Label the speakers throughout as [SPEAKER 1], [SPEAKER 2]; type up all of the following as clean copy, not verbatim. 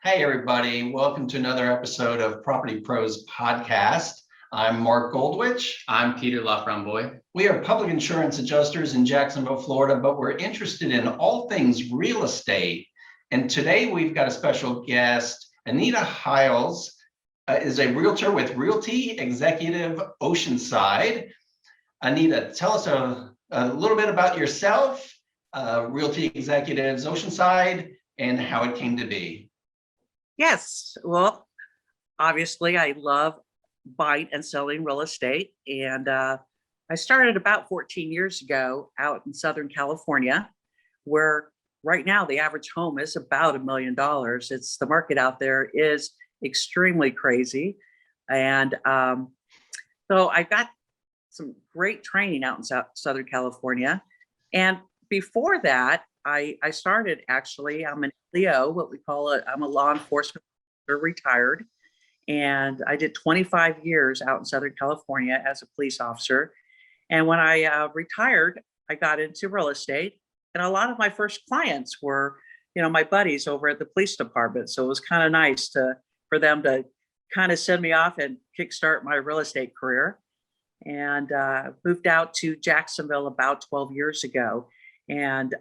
[SPEAKER 1] Hey, everybody. Welcome to another episode of Property Pros Podcast. I'm Mark Goldwich.
[SPEAKER 2] I'm Peter LaFramboy.
[SPEAKER 1] We are public insurance adjusters in Jacksonville, Florida, but we're interested in all things real estate. And today we've got a special guest. Anita Hiles is a realtor with Realty Executive Oceanside. Anita, tell us a little bit about yourself, Realty Executives Oceanside, and how it came to be.
[SPEAKER 3] Yes, well, obviously I love buying and selling real estate. And I started about 14 years ago out in Southern California, where right now the average home is about $1 million. It's the market out there is extremely crazy. And so I got some great training out in Southern California. And before that, I started actually, I'm an LEO, what we call it. I'm a law enforcement officer, retired. And I did 25 years out in Southern California as a police officer. And when I retired, I got into real estate. And a lot of my first clients were, my buddies over at the police department. So it was kind of nice for them to kind of send me off and kickstart my real estate career. And moved out to Jacksonville about 12 years ago. And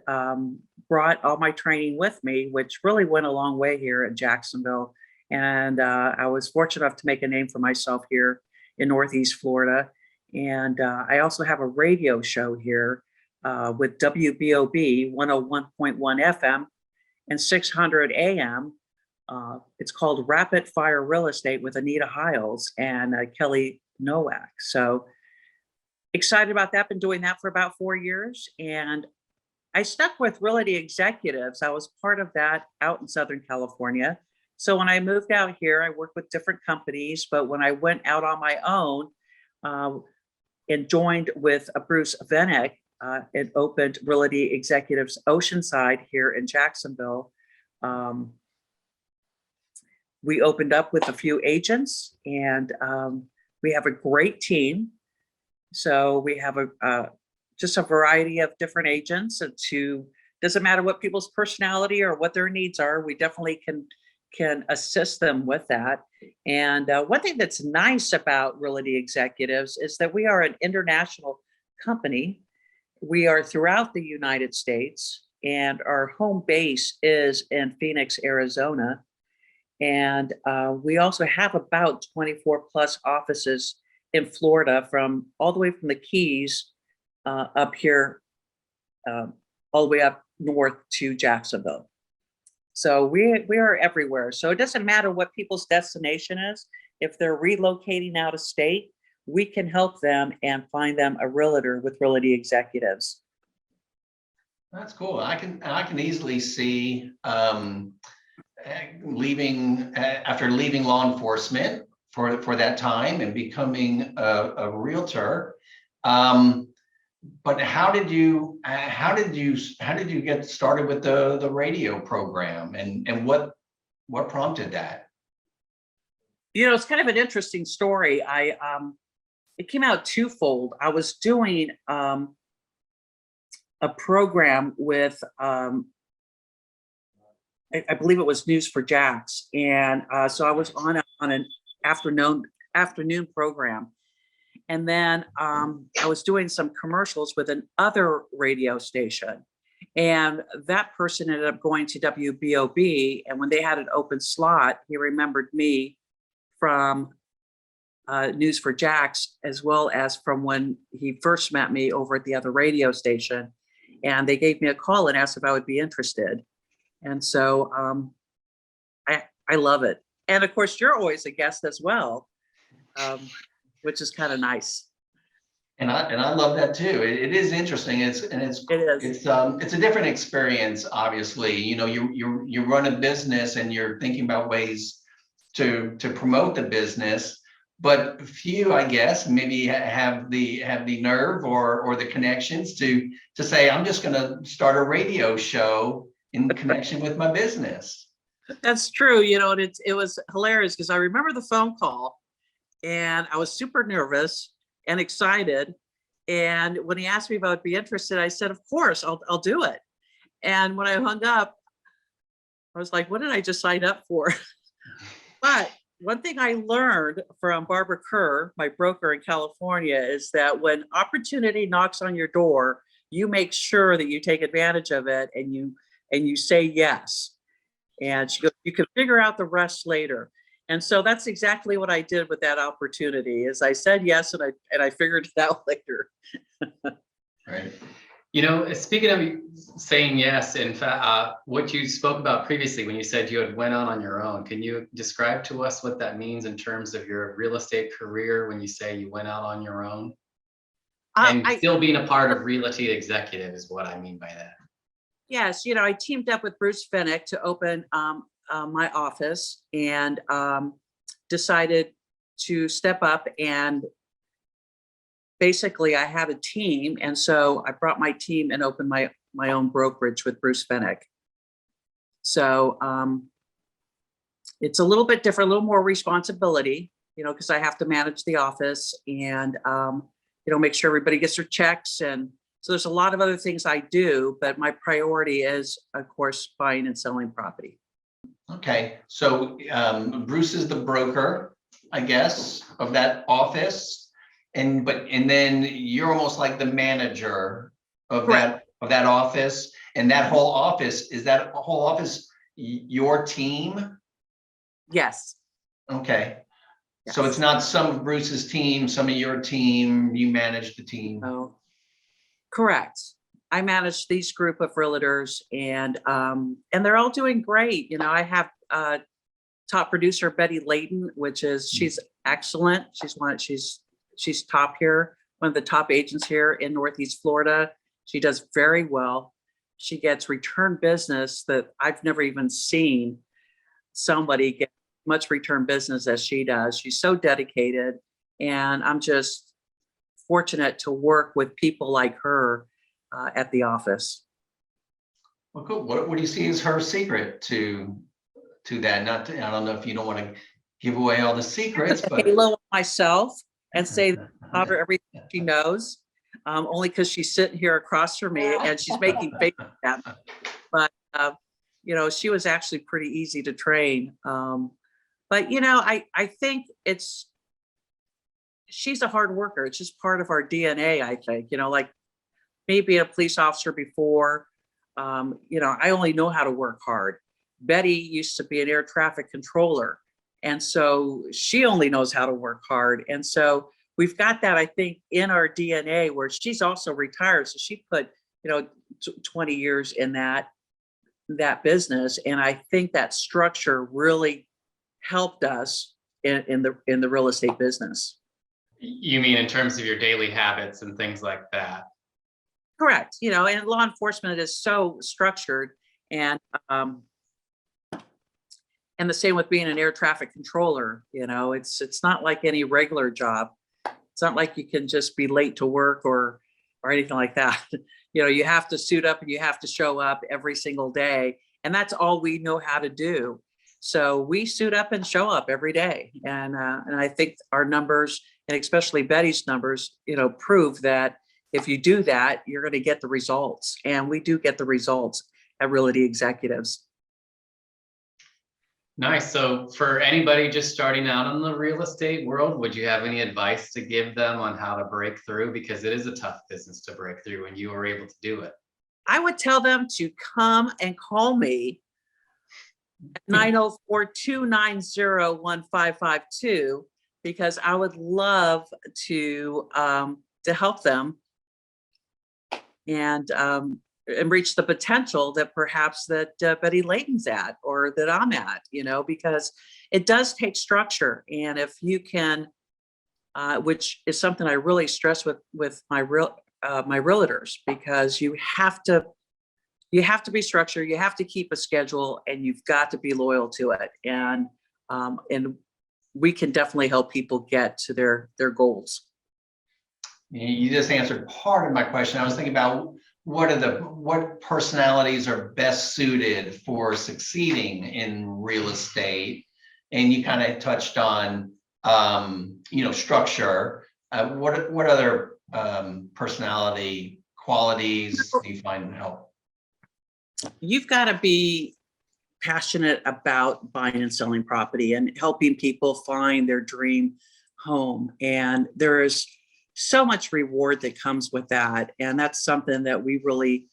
[SPEAKER 3] brought all my training with me, which really went a long way here in Jacksonville. And I was fortunate enough to make a name for myself here in Northeast Florida. And I also have a radio show here with WBOB 101.1 FM and 600 AM. It's called Rapid Fire Real Estate with Anita Hiles and Kelly Nowak. So excited about that. Been doing that for about 4 years. And I stuck with Realty Executives. I was part of that out in Southern California. So when I moved out here, I worked with different companies. But when I went out on my own and joined with Bruce Venick, it opened Realty Executives Oceanside here in Jacksonville. We opened up with a few agents, and we have a great team. So we have just a variety of different agents. Doesn't matter what people's personality or what their needs are, we definitely can assist them with that. And one thing that's nice about Realty Executives is that we are an international company. We are throughout the United States, and our home base is in Phoenix, Arizona. And we also have about 24 plus offices in Florida, from all the way from the Keys up here, all the way up north to Jacksonville. So we are everywhere. So it doesn't matter what people's destination is. If they're relocating out of state, we can help them and find them a realtor with Realty Executives.
[SPEAKER 1] That's cool. I can easily see leaving after leaving law enforcement for that time and becoming a realtor. But how did you get started with the radio program, and what prompted that?
[SPEAKER 3] It's kind of an interesting story. It came out twofold. I was doing a program with I believe it was News for Jacks, and so I was on an afternoon program. And then I was doing some commercials with another radio station. And that person ended up going to WBOB. And when they had an open slot, he remembered me from News for Jacks, as well as from when he first met me over at the other radio station. And they gave me a call and asked if I would be interested. And so I love it. And of course, you're always a guest as well. Which is kind of nice.
[SPEAKER 1] And I love that too. It is interesting. It's a different experience. Obviously, you run a business and you're thinking about ways to promote the business, but few, I guess, maybe have the nerve or the connections to say, I'm just going to start a radio show in connection with my business.
[SPEAKER 3] That's true. And it was hilarious because I remember the phone call. And I was super nervous and excited. And when he asked me if I would be interested, I said, of course, I'll do it. And when I hung up, I was like, what did I just sign up for? But one thing I learned from Barbara Kerr, my broker in California, is that when opportunity knocks on your door, you make sure that you take advantage of it and you say yes. And she goes, you can figure out the rest later. And so that's exactly what I did with that opportunity is I said yes and I figured it out later.
[SPEAKER 2] Right. You know, speaking of saying yes, in fact, what you spoke about previously when you said you had went out on your own, can you describe to us what that means in terms of your real estate career when you say you went out on your own? And still being a part of Realty Executive is what I mean by that.
[SPEAKER 3] Yes, I teamed up with Bruce Fennick to open my office and decided to step up, and basically I had a team, and so I brought my team and opened my own brokerage with Bruce Fennick. So it's a little bit different, a little more responsibility, because I have to manage the office and make sure everybody gets their checks, and so there's a lot of other things I do, but my priority is, of course, buying and selling property.
[SPEAKER 1] Okay, so Bruce is the broker, I guess, of that office, and then you're almost like the manager of
[SPEAKER 3] Correct.
[SPEAKER 1] that office, and that whole office, is that whole office your team?
[SPEAKER 3] Yes.
[SPEAKER 1] Okay,
[SPEAKER 3] Yes.
[SPEAKER 1] so it's not some of Bruce's team, some of your team, you manage the team.
[SPEAKER 3] Oh, correct. I manage these group of realtors, and they're all doing great. I have top producer Betty Layton, she's excellent. She's top here, one of the top agents here in Northeast Florida. She does very well. She gets return business that I've never even seen somebody get much return business as she does. She's so dedicated, and I'm just fortunate to work with people like her at the office.
[SPEAKER 1] Well, cool. What do you see as her secret to that? I don't know if you don't want to give away all the secrets, but
[SPEAKER 3] halo myself and say cover everything she knows, only because she's sitting here across from me and she's making faces at me. But she was actually pretty easy to train. But I think she's a hard worker. It's just part of our DNA, I think. Like me being a police officer before, I only know how to work hard. Betty used to be an air traffic controller, and so she only knows how to work hard. And so we've got that, I think, in our DNA, where she's also retired. So she put, 20 years in that business. And I think that structure really helped us in the real estate business.
[SPEAKER 2] You mean in terms of your daily habits and things like that?
[SPEAKER 3] Correct. And law enforcement is so structured, and the same with being an air traffic controller. It's not like any regular job. It's not like you can just be late to work or anything like that. You have to suit up and you have to show up every single day, and that's all we know how to do. So we suit up and show up every day, and I think our numbers, and especially Betty's numbers, prove that if you do that, you're going to get the results, and we do get the results at Realty Executives.
[SPEAKER 2] Nice. So for anybody just starting out in the real estate world, would you have any advice to give them on how to break through? Because it is a tough business to break through, and you were able to do it.
[SPEAKER 3] I would tell them to come and call me at 904-290-1552, because I would love to help them and reach the potential that perhaps that Betty Layton's at, or that I'm at, because it does take structure. And if you can, which is something I really stress with my realtors, because you have to be structured, you have to keep a schedule, and you've got to be loyal to it. And we can definitely help people get to their goals.
[SPEAKER 1] You just answered part of my question. I was thinking about what personalities are best suited for succeeding in real estate, and you kind of touched on structure. What other personality qualities do you find help?
[SPEAKER 3] You've got to be passionate about buying and selling property and helping people find their dream home. And there is so much reward that comes with that. And that's something that we really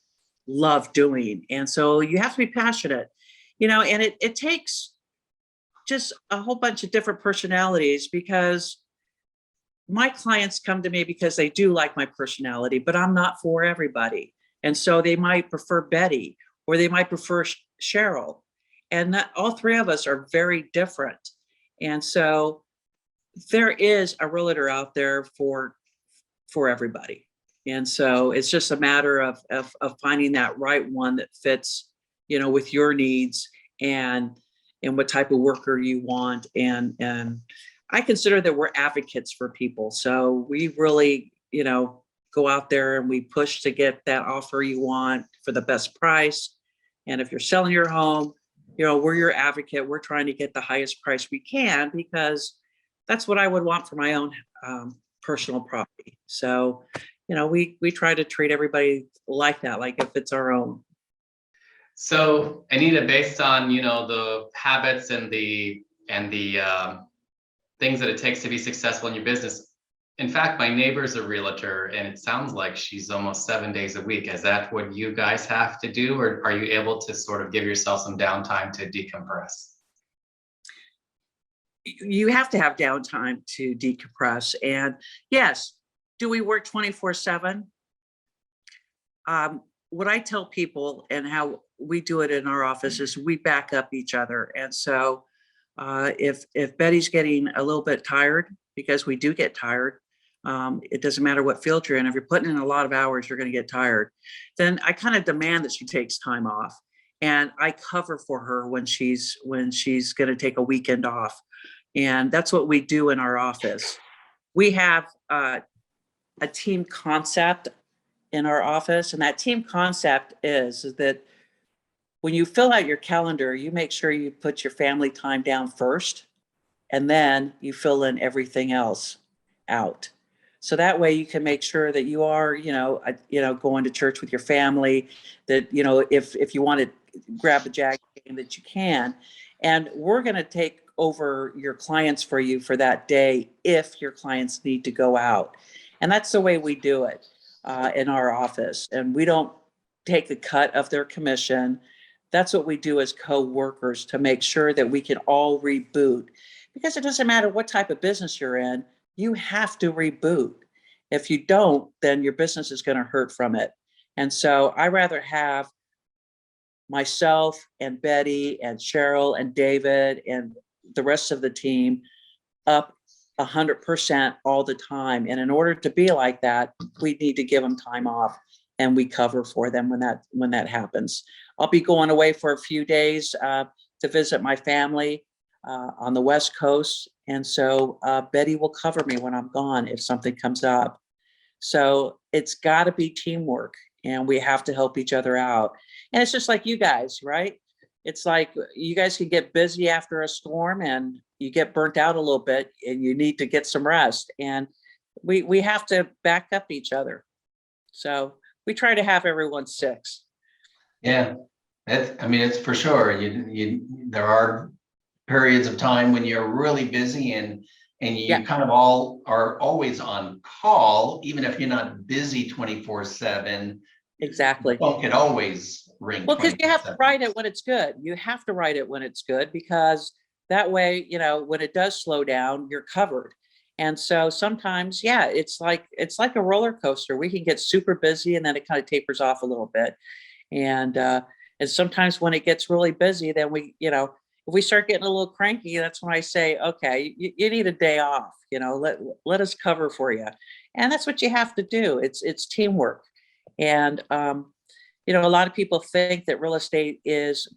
[SPEAKER 3] love doing. And so you have to be passionate, and it takes just a whole bunch of different personalities, because my clients come to me because they do like my personality, but I'm not for everybody. And so they might prefer Betty, or they might prefer Cheryl. And that all three of us are very different. And so there is a realtor out there for everybody. And so it's just a matter of finding that right one that fits, with your needs and what type of worker you want. And I consider that we're advocates for people. So we really, go out there and we push to get that offer you want for the best price. And if you're selling your home, we're your advocate. We're trying to get the highest price we can, because that's what I would want for my own personal property. So, we try to treat everybody like that, like if it's our own.
[SPEAKER 2] So Anita, based on, the habits and the things that it takes to be successful in your business. In fact, my neighbor's a realtor, and it sounds like she's almost 7 days a week. Is that what you guys have to do, or are you able to sort of give yourself some downtime to decompress?
[SPEAKER 3] You have to have downtime to decompress. And yes, do we work 24/7? What I tell people and how we do it in our office is we back up each other. And so if Betty's getting a little bit tired, because we do get tired, it doesn't matter what field you're in. If you're putting in a lot of hours, you're going to get tired. Then I kind of demand that she takes time off, and I cover for her when she's going to take a weekend off. And that's what we do in our office. We have a team concept in our office, and that team concept is that when you fill out your calendar, you make sure you put your family time down first, and then you fill in everything else out. So that way you can make sure that you are, going to church with your family, that, if you want to grab a Jag game, that you can. And we're going to take over your clients for you for that day if your clients need to go out. And that's the way we do it in our office. And we don't take a cut of their commission. That's what we do as co-workers, to make sure that we can all reboot. Because it doesn't matter what type of business you're in, you have to reboot. If you don't, then your business is going to hurt from it. And so I rather have myself and Betty and Cheryl and David and the rest of the team up 100% all the time. And in order to be like that, we need to give them time off, and we cover for them when that happens. I'll be going away for a few days to visit my family on the West Coast. And so Betty will cover me when I'm gone if something comes up. So it's got to be teamwork, and we have to help each other out. And it's just like you guys, right? It's like you guys can get busy after a storm and you get burnt out a little bit and you need to get some rest. And we have to back up each other. So we try to have everyone 6.
[SPEAKER 1] Yeah, it's for sure. There are periods of time when you're really busy and you kind of all are always on call, even if you're not busy 24/7.
[SPEAKER 3] Exactly.
[SPEAKER 1] The phone can always ring.
[SPEAKER 3] Well, because you have to write it when it's good. You have to write it when it's good, because that way, when it does slow down, you're covered. And so sometimes, it's like a roller coaster. We can get super busy and then it kind of tapers off a little bit. And sometimes when it gets really busy, then if we start getting a little cranky, that's when I say, okay, you need a day off, let us cover for you. And that's what you have to do. It's teamwork. And, a lot of people think that real estate is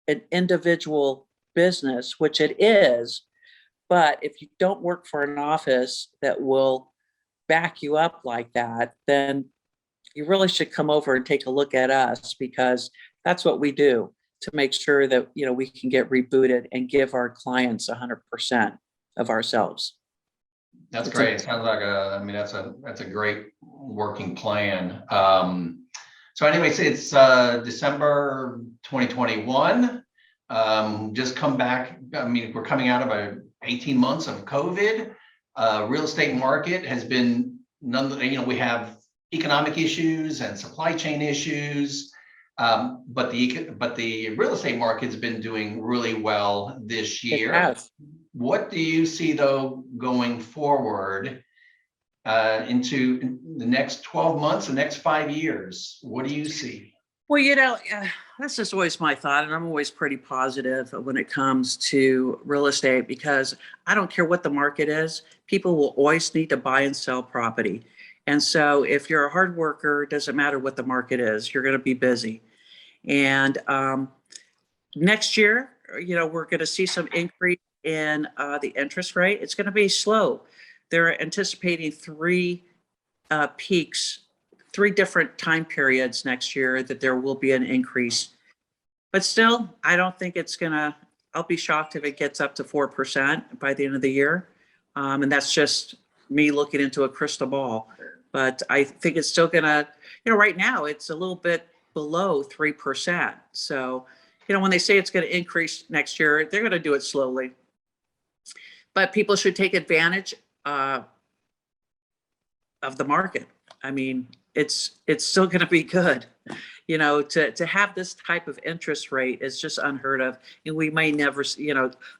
[SPEAKER 3] an individual business, which it is. But if you don't work for an office that will back you up like that, then you really should come over and take a look at us, because that's what we do to make sure that, we can get rebooted and give our clients 100% of ourselves.
[SPEAKER 1] That's great. It sounds like that's a great working plan. So anyways, it's December 2021. just come back. I mean, we're coming out of 18 months of COVID. Real estate market has been we have economic issues and supply chain issues. But the real estate market's been doing really well this
[SPEAKER 3] It
[SPEAKER 1] year.
[SPEAKER 3] has.
[SPEAKER 1] What do you see though going forward into the next 12 months, the next 5 years? What do you see?
[SPEAKER 3] Well, that's just always my thought, and I'm always pretty positive when it comes to real estate because I don't care what the market is. People will always need to buy and sell property. And so if you're a hard worker, it doesn't matter what the market is, you're going to be busy. And next year, we're going to see some increase in the interest rate. It's going to be slow. They're anticipating three peaks, 3 different time periods next year that there will be an increase. But still, I don't think I'll be shocked if it gets up to 4% by the end of the year. And that's just me looking into a crystal ball. But I think it's still gonna, right now it's a little bit below 3%. So, when they say it's gonna increase next year, they're gonna do it slowly. But people should take advantage of the market. I mean, it's still going to be good. To have this type of interest rate is just unheard of, and we may never.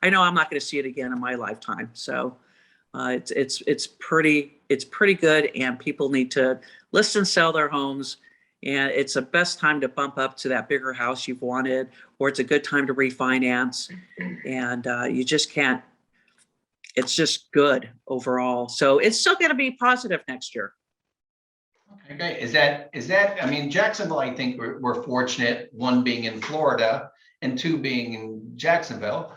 [SPEAKER 3] I know I'm not going to see it again in my lifetime. So it's pretty good, and people need to list and sell their homes. And it's the best time to bump up to that bigger house you've wanted, or it's a good time to refinance. And you just can't. It's just good overall. So it's still going to be positive next year.
[SPEAKER 1] Okay, is that, I mean, Jacksonville, I think we're fortunate, 1 being in Florida and 2 being in Jacksonville.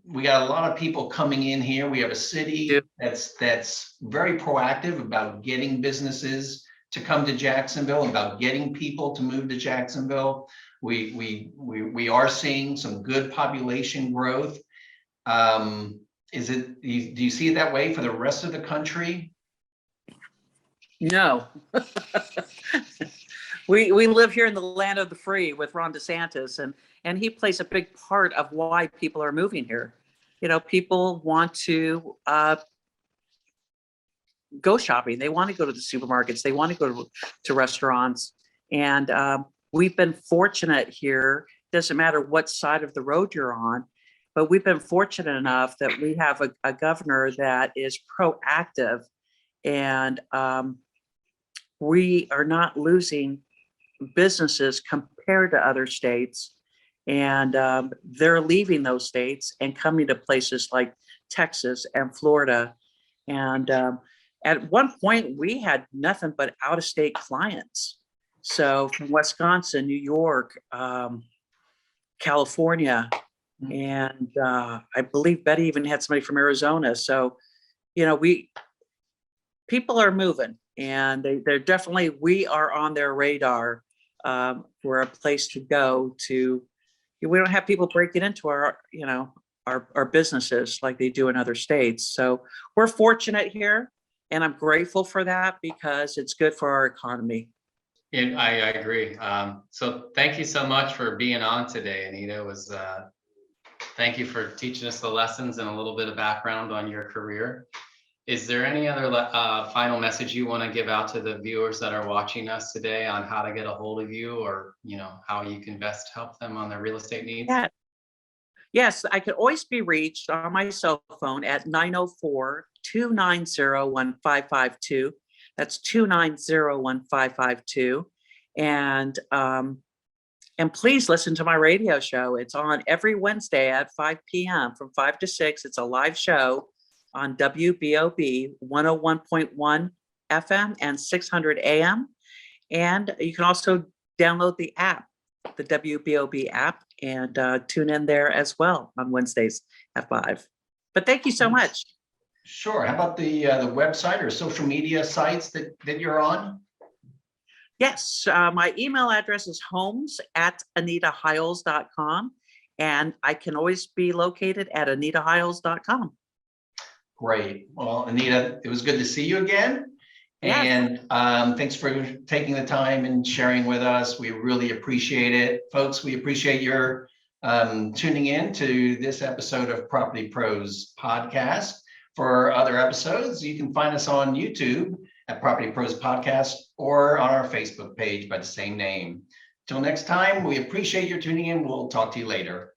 [SPEAKER 1] We got a lot of people coming in here. We have a city that's very proactive about getting businesses to come to Jacksonville, about getting people to move to Jacksonville. We are seeing some good population growth. Do you see it that way for the rest of the country?
[SPEAKER 3] No. We live here in the land of the free with Ron DeSantis, and he plays a big part of why people are moving here. People want to go shopping. They want to go to the supermarkets. They want to go to restaurants. And we've been fortunate here. Doesn't matter what side of the road you're on, but we've been fortunate enough that we have a governor that is proactive, and we are not losing businesses compared to other states. And they're leaving those states and coming to places like Texas and Florida. And at one point, we had nothing but out-of-state clients. So from Wisconsin, New York, California, and I believe Betty even had somebody from Arizona. So, people are moving, and they're definitely, we are on their radar for a place to go to. We don't have people breaking into our businesses like they do in other states. So we're fortunate here, and I'm grateful for that because it's good for our economy.
[SPEAKER 2] And I agree. So thank you so much for being on today, Anita. Thank you for teaching us the lessons and a little bit of background on your career. Is there any other final message you want to give out to the viewers that are watching us today on how to get a hold of you, or how you can best help them on their real estate needs?
[SPEAKER 3] Yeah. Yes, I can always be reached on my cell phone at 904-290-1552. That's 290-1552. And please listen to my radio show. It's on every Wednesday at 5 p.m. from 5 to 6. It's a live show on WBOB 101.1 FM and 600 AM. And you can also download the app, the WBOB app, and tune in there as well on Wednesdays at 5. But thank you so much.
[SPEAKER 1] Sure. How about the website or social media sites that you're on?
[SPEAKER 3] Yes, my email address is homes@anitahiles.com, and I can always be located at anitahiles.com.
[SPEAKER 1] Great. Well, Anita, it was good to see you again.
[SPEAKER 3] Yes.
[SPEAKER 1] And thanks for taking the time and sharing with us. We really appreciate it. Folks, we appreciate your tuning in to this episode of Property Pros Podcast. For other episodes, you can find us on YouTube at Property Pros Podcast or on our Facebook page by the same name. Till next time, we appreciate your tuning in. We'll talk to you later.